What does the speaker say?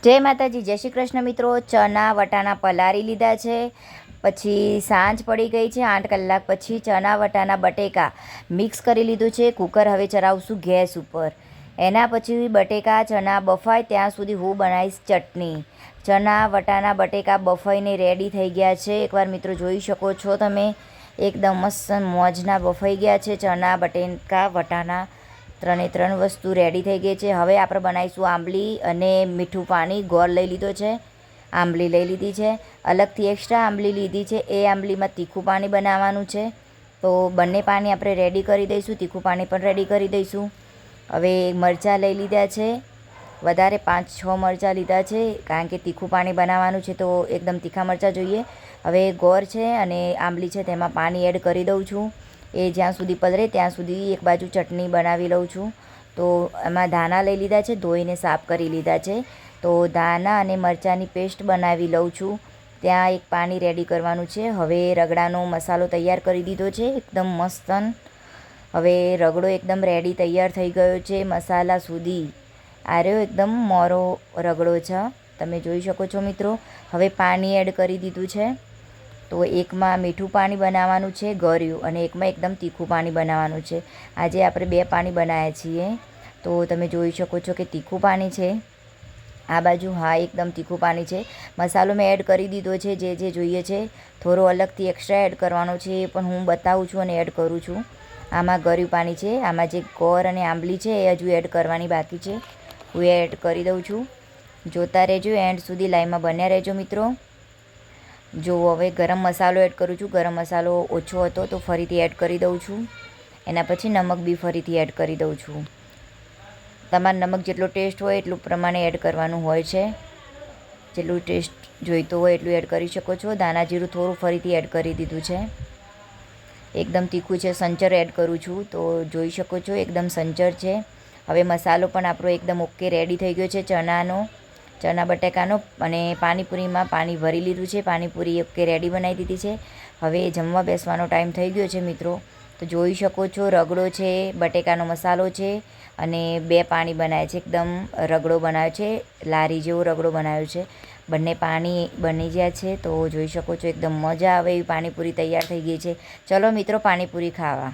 જય માતાજી, જય શ્રી કૃષ્ણ મિત્રો। ચણા વટાણા પલાળી લીધા છે, પછી સાંજ પડી ગઈ છે। 8 કલાક પછી ચણા વટાણા બટેકા મિક્સ કરી લીધું છે। કુકર હવે ચડાવશું ગેસ ઉપર। એના પછી બટેકા ચણા બફાય ત્યાં સુધી હું બનાવીશ ચટણી। ચણા વટાણા બટેકા બફાઈને રેડી થઈ ગયા છે। એકવાર મિત્રો જોઈ શકો છો તમે, એકદમ મસ્ત મોજના બફાઈ ગયા છે ચણા બટેકા વટાણા। ત્રણે ત્રણ વસ્તુ રેડી થઈ ગઈ છે। હવે આપણે બનાવીશું આંબલી અને મીઠું પાણી। ગોળ લઈ લીધો છે, આંબલી લઈ લીધી છે, અલગથી એક્સ્ટ્રા આંબલી લીધી છે। એ આંબલીમાં તીખું પાણી બનાવવાનું છે, તો બંને પાણી આપણે રેડી કરી દઈશું। તીખું પાણી પણ રેડી કરી દઈશું। હવે મરચાં લઈ લીધા છે, વધારે 5-6 મરચાં લીધા છે, કારણ કે તીખું પાણી બનાવવાનું છે તો એકદમ તીખા મરચાં જોઈએ। હવે ગોળ છે અને આંબલી છે તેમાં પાણી એડ કરી દઉં છું। એ જ્યાં સુધી પલળે ત્યાં સુધી એક બાજુ ચટણી બનાવી લઉં છું। તો એમાં ધાણા લઈ લીધા છે, ધોઈને સાફ કરી લીધા છે, તો ધાણા અને મરચાંની પેસ્ટ બનાવી લઉં છું। ત્યાં એક પાણી રેડી કરવાનું છે। હવે રગડાનો મસાલો તૈયાર કરી દીધો છે એકદમ મસ્ત। હવે રગડો એકદમ રેડી તૈયાર થઈ ગયો છે મસાલા સુધી। આ રહ્યો એકદમ મોરો રગડો છે, તમે જોઈ શકો છો મિત્રો। હવે પાણી એડ કરી દીધું છે, તો એકમાં મીઠું પાણી બનાવવાનું છે ગળ્યું, અને એકમાં એકદમ તીખું પાણી બનાવવાનું છે। આજે આપણે 2 પાણી બનાવ્યા છીએ, તો તમે જોઈ શકો છો કે તીખું પાણી છે આ બાજુ। હા, એકદમ તીખું પાણી છે। મસાલો મેં એડ કરી દીધો છે, જે જોઈએ છે। થોડો અલગથી એક્સ્ટ્રા એડ કરવાનો છે, એ પણ હું બતાવું છું અને એડ કરું છું। આમાં ગળ્યું પાણી છે, આમાં જે ગોળ અને આંબલી છે એ હજુ એડ કરવાની બાકી છે, હું એડ કરી દઉં છું। જોતા રહેજો, એન્ડ સુધી લાઈવમાં બન્યા રહેજો મિત્રો। જો હવે ગરમ મસાલો એડ કરું છું। ગરમ મસાલો ઓછો હતો તો ફરીથી એડ કરી દઉં છું। એના પછી નમક બી ફરીથી એડ કરી દઉં છું। તમારે નમક જેટલો ટેસ્ટ હોય એટલું પ્રમાણે એડ કરવાનું હોય છે, જેટલું ટેસ્ટ જોઈતો હોય એટલું એડ કરી શકો છો। ધાણા જીરું થોડું ફરીથી એડ કરી દીધું છે। એકદમ તીખું છે, સંચર એડ કરું છું, તો જોઈ શકો છો એકદમ સંચર છે। હવે મસાલો પણ આપણો એકદમ ઓકે રેડી થઈ ગયો છે ચણા બટાકાનો, અને પાણીપુરીમાં પાણી ભરી લીધું છે। પાણીપુરી ઓકે રેડી બનાવી દીધી છે। હવે જમવા બેસવાનો ટાઈમ થઈ ગયો છે મિત્રો, તો જોઈ શકો છો રગડો છે, બટેકાનો મસાલો છે, અને 2 પાણી બનાવ્યા છે। એકદમ રગડો બનાવ્યો છે, લારી જેવો રગડો બનાવ્યો છે। બંને પાણી બની ગયા છે, તો જોઈ શકો છો એકદમ મજા આવે એવી પાણીપુરી તૈયાર થઈ ગઈ છે। ચલો મિત્રો, પાણીપુરી ખાવા।